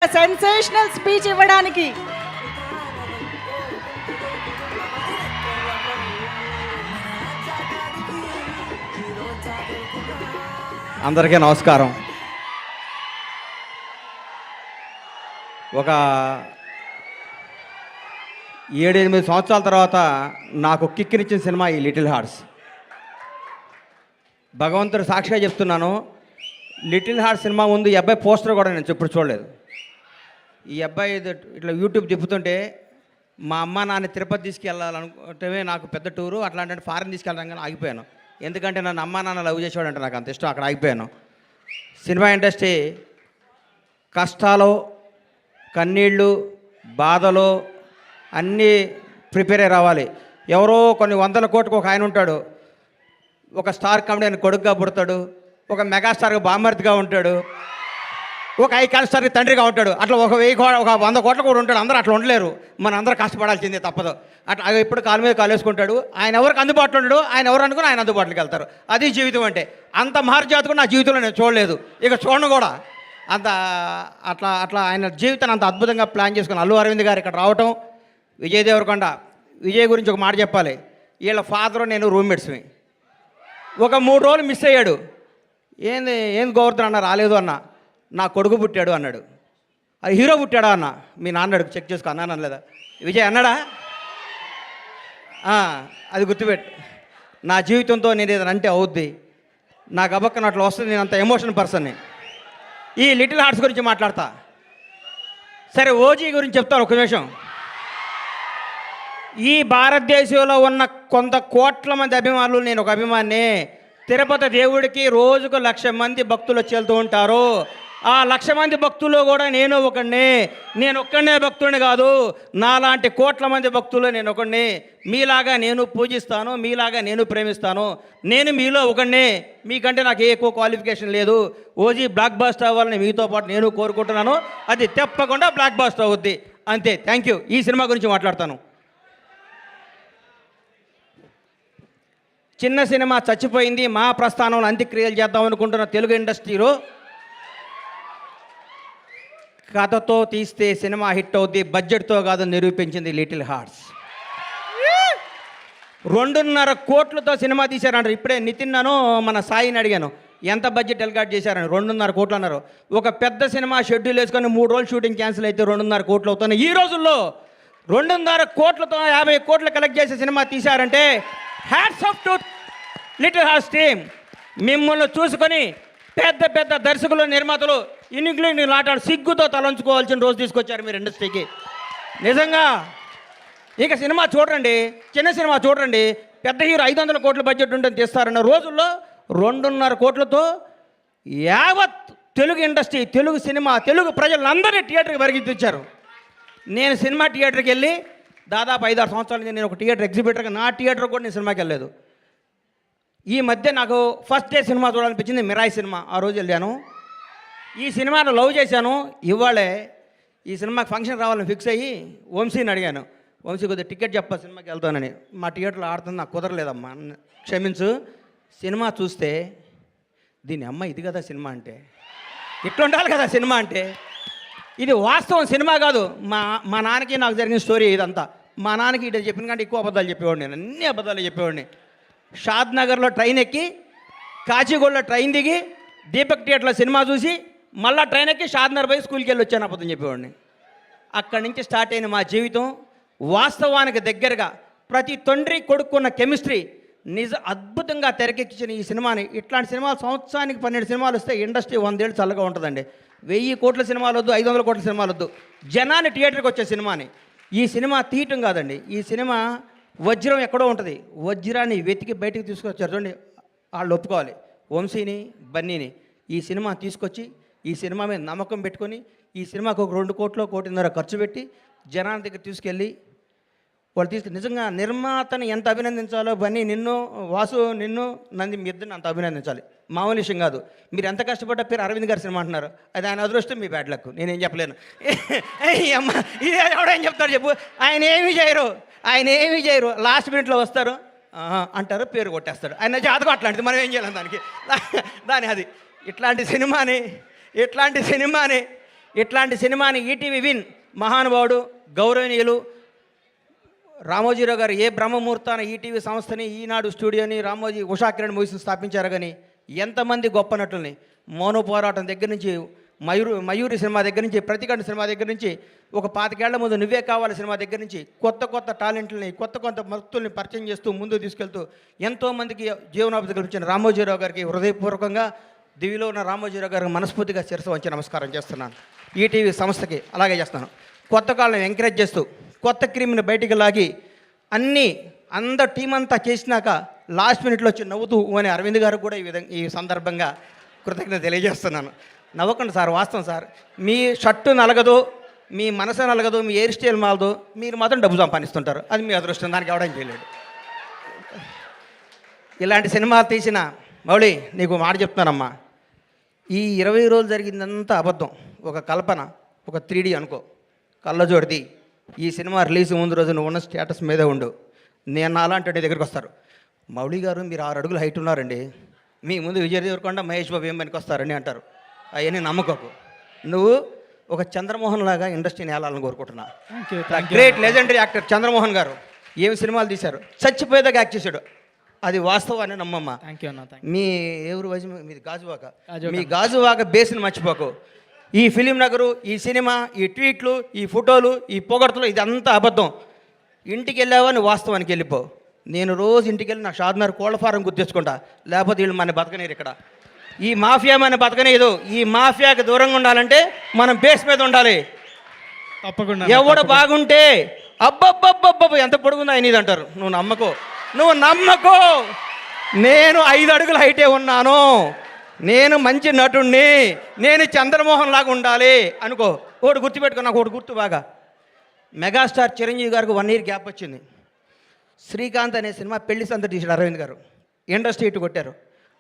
Sensational speech ఇవ్వడానికి అందరికీ నమస్కారం. ఒక 7-8 సంవత్సరాల తర్వాత నాకు కిక్కినిచ్చిన సినిమా ఈ లిటిల్ హార్ట్స్. భగవంతుడు సాక్షిగా చెప్తున్నాను, లిటిల్ హార్ట్స్ సినిమా ముందు ఈ అబ్బాయి పోస్టర్ కూడా నేను ఎప్పుడు చూడలేదు. ఈ అబ్బాయి ఇట్లా యూట్యూబ్ తిప్పుతుంటే మా అమ్మ నాన్న తిరుపతి తీసుకెళ్ళాలనుకుంటే నాకు పెద్ద టూరు, అట్లాంటి ఫారెన్ తీసుకెళ్ళడానికి కానీ ఆగిపోయాను. ఎందుకంటే నన్ను అమ్మ నాన్న లవ్ చేసేవాడంటే నాకు అంత ఇష్టం, అక్కడ ఆగిపోయాను. సినిమా ఇండస్ట్రీ కష్టాలు, కన్నీళ్ళు, బాధలు అన్నీ ప్రిపేర్ అయ్యి రావాలి. ఎవరో కొన్ని 100 కోట్లకు ఒక ఆయన ఉంటాడు, ఒక స్టార్ కామెడీ కొడుకుగా పుడతాడు, ఒక మెగాస్టార్గా బామర్తిగా ఉంటాడు, ఒక ఐకాన్ స్టార్కి తండ్రిగా ఉంటాడు. అట్లా ఒక 100 కోట్ల కూడా ఉంటాడు. అందరూ అట్లా ఉండలేరు, మన అందరూ కష్టపడాల్సిందే తప్పదు. అట్లా ఎప్పుడు కాలు మీద కాలు వేసుకుంటాడు. ఆయన ఎవరికి అందుబాటులో ఉంటాడు, ఆయన ఎవరు అనుకుని ఆయన అందుబాటులోకి వెళ్తారు. అది జీవితం అంటే. అంత మహర్జాత్ కూడా నా జీవితంలో నేను చూడలేదు, ఇక చూడను కూడా. అంత అట్లా అట్లా ఆయన జీవితాన్ని అంత అద్భుతంగా ప్లాన్ చేసుకుని అల్లు అరవింద్ గారు ఇక్కడ రావటం, విజయ్ దేవరకొండ. విజయ్ గురించి ఒక మాట చెప్పాలి, వీళ్ళ ఫాదరు నేను రూమ్మేట్స్మి. ఒక 3 రోజులు మిస్ అయ్యాడు. ఏంది గోవర్ధన్ అన్న రాలేదు అన్న, నా కొడుకు పుట్టాడు అన్నాడు. అది హీరో పుట్టాడా అన్న, మీ నాన్నడు చెక్ చేసుకో అన్నాను అనలేదా? విజయ్ అన్నాడా? అది గుర్తుపెట్టు. నా జీవితంతో నేను ఏదైనా అంటే అవుద్ది, నాకు అబక్కన అట్లా వస్తుంది. నేను అంత ఎమోషనల్ పర్సన్ని. ఈ లిటిల్ హార్ట్స్ గురించి మాట్లాడతా. సరే, ఓజీ గురించి చెప్తాను ఒక నిమిషం. ఈ భారతదేశంలో ఉన్న కొంత కోట్ల మంది అభిమానులు, నేను ఒక అభిమాని. తిరుపతి దేవుడికి రోజుకు 1,00,000 మంది భక్తులు వచ్చి వెళ్తూ ఉంటారు. ఆ 1,00,000 మంది భక్తుల్లో కూడా నేను ఒకడిని. నేను ఒక్కడనే భక్తుడిని కాదు, నాలాంటి కోట్ల మంది భక్తులు నేను ఒకడిని. మీలాగా నేను పూజిస్తాను, మీలాగా నేను ప్రేమిస్తాను. నేను మీలో ఒకడిని, మీకంటే నాకు ఎక్కువ క్వాలిఫికేషన్ లేదు. ఓజీ బ్లాక్ బాస్టర్ అవ్వాలని మీతో పాటు నేను కోరుకుంటున్నాను. అది తప్పకుండా బ్లాక్ బాస్టర్ అవుద్ది, అంతే. Thank you. ఈ సినిమా గురించి మాట్లాడతాను. చిన్న సినిమా చచ్చిపోయింది, మా ప్రస్థానంలో అంత్యక్రియలు చేద్దాం అనుకుంటున్న తెలుగు ఇండస్ట్రీలో కథతో తీస్తే సినిమా హిట్ అవుద్ది, బడ్జెట్తో కాదు నిరూపించింది లిటిల్ హార్ట్స్. 2.5 కోట్లతో సినిమా తీశారంటారు. ఇప్పుడే నితిన్నను మన సాయిని అడిగాను, ఎంత బడ్జెట్ ఎల్గాట్ చేశారని. 2.5 కోట్లు అన్నారు. ఒక పెద్ద సినిమా షెడ్యూల్ వేసుకొని 3 రోజులు షూటింగ్ క్యాన్సిల్ అయితే 2.5 కోట్లు అవుతున్నాయి. ఈ రోజుల్లో 2.5 కోట్లతో 50 కోట్లు కలెక్ట్ చేసే సినిమా తీశారంటే hats off to Little Hearts team. మిమ్మల్ని చూసుకొని పెద్ద పెద్ద దర్శకులు, నిర్మాతలు ఇంగ్లీష్ లాటాడు సిగ్గుతో తలంచుకోవాల్సిన రోజు తీసుకొచ్చారు మీరు ఇండస్ట్రీకి. నిజంగా ఇక సినిమా చూడండి, చిన్న సినిమా చూడండి, పెద్ద హీరో 500 కోట్ల బడ్జెట్ ఉంటుంది తీస్తారన్న రోజుల్లో 2.5 కోట్లతో యావత్ తెలుగు ఇండస్ట్రీ, తెలుగు సినిమా, తెలుగు ప్రజలందరినీ థియేటర్కి పరిగెత్తించారు. నేను సినిమా థియేటర్కి వెళ్ళి దాదాపు 5-6 సంవత్సరాల నుంచి నేను ఒక థియేటర్ ఎగ్జిబిటర్గా, నా థియేటర్ కూడా నేను సినిమాకి వెళ్ళలేదు. ఈ మధ్య నాకు ఫస్ట్ డే సినిమా చూడాలనిపించింది, మిరాయి సినిమా. ఆ రోజు వెళ్ళాను. ఈ సినిమాను లవ్ చేశాను. ఇవాళే ఈ సినిమాకి ఫంక్షన్ రావాలని ఫిక్స్ అయ్యి వంశీని అడిగాను, వంశీ కొద్దిగా టికెట్ చెప్పా సినిమాకి వెళ్తానని. మా థియేటర్లో ఆడుతుంది, నాకు కుదరలేదమ్మా, క్షమించు. సినిమా చూస్తే దీని అమ్మ ఇది కదా సినిమా అంటే, ఇట్లా ఉండాలి కదా సినిమా అంటే. ఇది వాస్తవం, సినిమా కాదు. మా నాన్నకి నాకు జరిగిన స్టోరీ ఇదంతా. మా నాన్నకి ఇటు చెప్పిన కంటే ఎక్కువ అబద్ధాలు చెప్పేవాడిని, నేను అన్ని అబద్ధాలు చెప్పేవాడిని. షాద్ నగర్లో ట్రైన్ ఎక్కి, కాచిగూడలో ట్రైన్ దిగి, దీపక్ థియేటర్లో సినిమా చూసి, మళ్ళీ ట్రైన్ ఎక్కి షాద్ నగర్ పోయి స్కూల్కి వెళ్ళి వచ్చాను, అబద్ధం చెప్పేవాడిని. అక్కడి నుంచి స్టార్ట్ అయిన మా జీవితం వాస్తవానికి దగ్గరగా, ప్రతి తండ్రి కొడుకున్న కెమిస్ట్రీ అద్భుతంగా తెరకెక్కించిన ఈ సినిమాని. ఇట్లాంటి సినిమాలు సంవత్సరానికి 12 సినిమాలు వస్తే ఇండస్ట్రీ 100 ఏళ్ళు చల్లగా ఉంటుందండి. 1000 కోట్ల సినిమాలు వద్దు, 500 కోట్ల సినిమాలు వద్దు, జనాన్ని థియేటర్కి వచ్చే సినిమాని. ఈ సినిమా తీయటం కాదండి, ఈ సినిమా వజ్రం ఎక్కడో ఉంటుంది, వజ్రాన్ని వెతికి బయటికి తీసుకొచ్చారు చూడండి. వాళ్ళు ఒప్పుకోవాలి, వంశీని, బన్నీని. ఈ సినిమా తీసుకొచ్చి ఈ సినిమా మీద నమ్మకం పెట్టుకొని ఈ సినిమాకు ఒక 2 కోట్లు, 1.5 కోట్లు ఖర్చు పెట్టి జనాల దగ్గర తీసుకెళ్ళి వాళ్ళు నిజంగా నిర్మాతని ఎంత అభినందించాలో, బన్నీ నిన్ను, వాసు నిన్ను, నంది మీ ఇద్దరిని అంత అభినందించాలి. మామూలు విషయం కాదు. మీరు ఎంత కష్టపడ్డ పేరు అరవింద్ గారి సినిమా అంటున్నారు, అది ఆయన అదృష్టం, మీ బ్యాడ్ లక్, నేనేం చెప్పలేను. అమ్మ ఇది ఎవడేం చెప్తారు చెప్పు. ఆయన ఏమీ చేయరు, లాస్ట్ మినిట్లో వస్తారు అంటారు, పేరు కొట్టేస్తాడు. ఆయన జాతకం అట్లాంటిది, మనం ఏం చేయాలి దానికి. అది ఇట్లాంటి సినిమాని ఇట్లాంటి సినిమాని ఈటీవీ విన్ మహానుభావుడు గౌరవనీయులు రామోజీరావు గారు ఏ బ్రహ్మముహూర్తాన ఈటీవీ సంస్థని, ఈనాడు స్టూడియోని, రామోజీ ఉషా కిరణ్ మూవీస్ని స్థాపించారు. కానీ ఎంతమంది గొప్ప నటుల్ని మౌన పోరాటం దగ్గర నుంచి, మయూరి సినిమా దగ్గర నుంచి, ప్రతికంఠ సినిమా దగ్గర నుంచి, ఒక 25 ఏళ్ల ముందు నువ్వే కావాలి సినిమా దగ్గర నుంచి కొత్త టాలెంట్లని, కొత్త భక్తుల్ని పరిచయం చేస్తూ ముందుకు తీసుకెళ్తూ ఎంతోమందికి జీవనోపాధి కల్పించిన రామోజీరావు గారికి హృదయపూర్వకంగా దివిలో ఉన్న రామోజీరావు గారికి మనస్ఫూర్తిగా శిరస్సు వంచి నమస్కారం చేస్తున్నాను. ఈటీవీ సంస్థకి అలాగే చేస్తాను. కొత్త కాళ్ళని ఎంకరేజ్ చేస్తూ కొత్త క్రీమ్ని బయటికి లాగి అందరు టీం అంతా చేసినాక లాస్ట్ మినిట్లో వచ్చి నవ్వుతూ అని అరవింద్ గారు కూడా ఈ సందర్భంగా కృతజ్ఞత తెలియజేస్తున్నాను. నవ్వకండి సార్, వాస్తవం సార్. మీ షర్టు నలగదు, మీ మనసు నలగదు, మీ హెయిర్ స్టైల్ మాలదు, మీరు మాత్రం డబ్బు సంపాదిస్తుంటారు. అది మీ అదృష్టం, దానికి ఎవడం చేయలేడు. ఇలాంటి సినిమాలు తీసిన మౌళి నీకు మాట చెప్తున్నానమ్మా, ఈ 20 రోజులు జరిగిందంతా అబద్ధం, ఒక కల్పన, ఒక 3D అనుకో, కళ్ళజోడిది. ఈ సినిమా రిలీజ్ ముందు రోజు నువ్వు ఉన్న స్టేటస్ మీదే ఉండు. నేను అలాంటి దగ్గరికి వస్తారు, మౌళి గారు మీరు 6 అడుగులు హైట్ ఉన్నారండి, మీ ముందు విజయ్ దేవరకొండ, మహేష్ బాబు ఏం పనికి వస్తారని అంటారు. అవన్నీ నమ్మకోకు. నువ్వు ఒక చంద్రమోహన్ లాగా ఇండస్ట్రీని ఏలాలని కోరుకుంటున్నా. గ్రేట్ లెజెండరీ యాక్టర్ చంద్రమోహన్ గారు ఏమి సినిమాలు తీశారు, చచ్చిపోయేదాకా యాక్ట్ చేశాడు. అది వాస్తవాన్ని నమ్మమ్మ. మీ ఎవరు మీది గాజువాక, మీ గాజువాక బేస్ని మర్చిపోకు. ఈ ఫిలిం నగరు, ఈ సినిమా, ఈ ట్వీట్లు, ఈ ఫోటోలు, ఈ పొగడ్తలు ఇదంతా అబద్ధం. ఇంటికి వెళ్ళావని వాస్తవానికి వెళ్ళిపో. నేను రోజు ఇంటికి వెళ్ళి నా షాద్నగర్ కోళ్ళ ఫారం గుర్తించుకుంటా, లేకపోతే వీళ్ళు మన బతకనేరు. ఇక్కడ ఈ మాఫియా మన బతకనేదు. ఈ మాఫియాకి దూరంగా ఉండాలంటే మనం బేస్ మీద ఉండాలి. తప్పకుండా ఎవడు బాగుంటే అబ్బబ్బబ్బబ్బ ఎంత పొడుగుందా అనేది అంటారు. నువ్వు నమ్మకో. నేను 5 అడుగుల హైటే ఉన్నాను, నేను మంచి నటుణ్ణి, నేను చంద్రమోహన్ లాగా ఉండాలి అనుకో. ఒకటి గుర్తుపెట్టుకో, నాకు ఒకటి గుర్తు బాగా. మెగాస్టార్ చిరంజీవి గారికి 1 year గ్యాప్ వచ్చింది. శ్రీకాంత్ అనే సినిమా పెళ్లి సందడి తీసాడు అరవింద్ గారు, ఇండస్ట్రీ ఇటు కొట్టారు.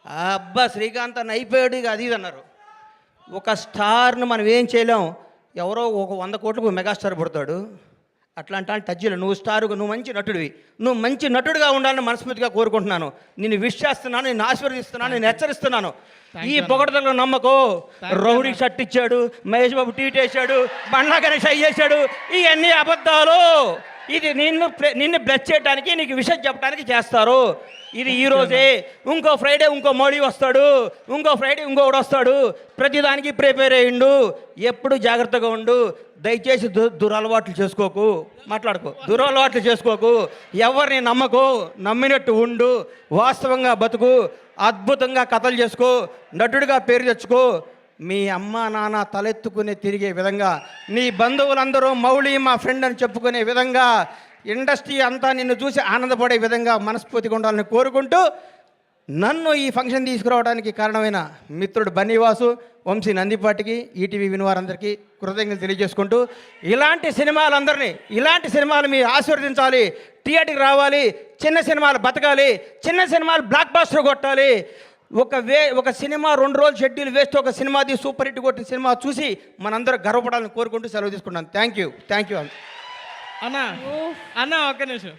అబ్బా శ్రీకాంత్ అన్న అయిపోయాడు ఇక అది ఇది అన్నారు. ఒక స్టార్ను మనం ఏం చేయలేం. ఎవరో ఒక 100 కోట్లకు మెగాస్టార్ పుడతాడు. అట్లాంటి టచ్లో నువ్వు స్టారుగా, నువ్వు మంచి నటుడివి, నువ్వు మంచి నటుడిగా ఉండాలని మనస్ఫూర్తిగా కోరుకుంటున్నాను. నేను విష్ చేస్తున్నాను, నేను ఆశీర్వదిస్తున్నాను, నేను హెచ్చరిస్తున్నాను. ఈ పొగడతలో నమ్మకో. రౌడీ షర్ట్ ఇచ్చాడు, మహేష్ బాబు ట్వీట్ వేశాడు, బండ్లా గణేష్ అయ్యేశాడు, ఇవన్నీ అబద్ధాలు. ఇది నిన్ను బ్లెస్ చేయడానికి, నీకు విషయం చెప్పడానికి చేస్తారు. ఇది ఈరోజే, ఇంకో ఫ్రైడే ఇంకో మోడీ వస్తాడు, ఇంకో ఫ్రైడే ఇంకొకడు వస్తాడు. ప్రతిదానికి ప్రిపేర్ అయ్యిండు. ఎప్పుడు జాగ్రత్తగా ఉండు. దయచేసి దురలవాట్లు చేసుకోకు, దురలవాట్లు చేసుకోకు. ఎవరిని నమ్మకు, నమ్మినట్టు ఉండు, వాస్తవంగా బతుకు, అద్భుతంగా కథలు చేసుకో, నటుడిగా పేరు తెచ్చుకో. మీ అమ్మ నాన్న తలెత్తుకునే తిరిగే విధంగా, నీ బంధువులందరూ మౌళి మా ఫ్రెండ్ అని చెప్పుకునే విధంగా, ఇండస్ట్రీ అంతా నిన్ను చూసి ఆనందపడే విధంగా మనస్ఫూర్తిగా ఉండాలని కోరుకుంటూ, నన్ను ఈ ఫంక్షన్ తీసుకురావడానికి కారణమైన మిత్రుడు బన్నీవాసు, వంశీ నందిపాటికి, ఈటీవీ వినివారందరికీ కృతజ్ఞతలు తెలియజేసుకుంటూ, ఇలాంటి సినిమాలు మీరు ఆశీర్వదించాలి, థియేటర్కి రావాలి, చిన్న సినిమాలు బతకాలి, చిన్న సినిమాలు బ్లాక్ బాస్టర్ కొట్టాలి. ఒక సినిమా 2 రోజులు షెడ్యూల్ వేస్ట్, ఒక సినిమాది సూపర్ హిట్ కొట్టిన సినిమా చూసి మనందరం గర్వపడాలని కోరుకుంటూ సెలవు తీసుకుంటాను. థ్యాంక్ యూ అన్న ఒక్క నిమిషం.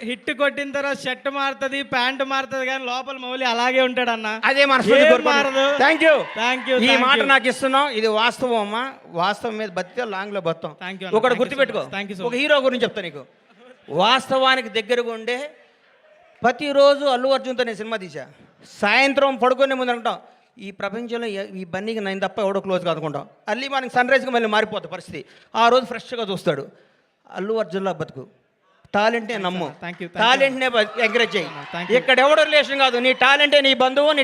హిట్ కొట్టిన తర్వాత షర్ట్ మారుతుంది, ప్యాంట్ మారుతుంది, కానీ లోపల మౌలి అలాగే ఉంటాడు అన్న. అదే మారదు. Thank you. ఈ మాట నాకు ఇస్తున్నావు, ఇది వాస్తవం అమ్మా. వాస్తవం మీద బతితే లాంగ్లో బతాం. ఒకటి గుర్తుపెట్టుకో. ఒక హీరో గురించి చెప్తా నీకు. వాస్తవానికి దగ్గరగా ఉండే ప్రతిరోజు అల్లు అర్జున్తో నేను సినిమా తీసా. సాయంత్రం పడుకునే ముందు అనుకుంటాం, ఈ ప్రపంచంలో ఈ బన్నీకి నేను తప్ప ఎవడో క్లోజ్ కాదుకుంటాం. అల్లి మనకి సన్ రైజ్కి మళ్ళీ మారిపోతుంది పరిస్థితి. ఆ రోజు ఫ్రెష్గా చూస్తాడు. అల్లు అర్జున్లా బతుకు. టాలెంటే నమ్ము, టాలెంట్నే ఎంకరేజ్ చేయి. ఇక్కడ ఎవడో రిలేషన్ కాదు, నీ టాలెంటే నీ బంధువు, నీ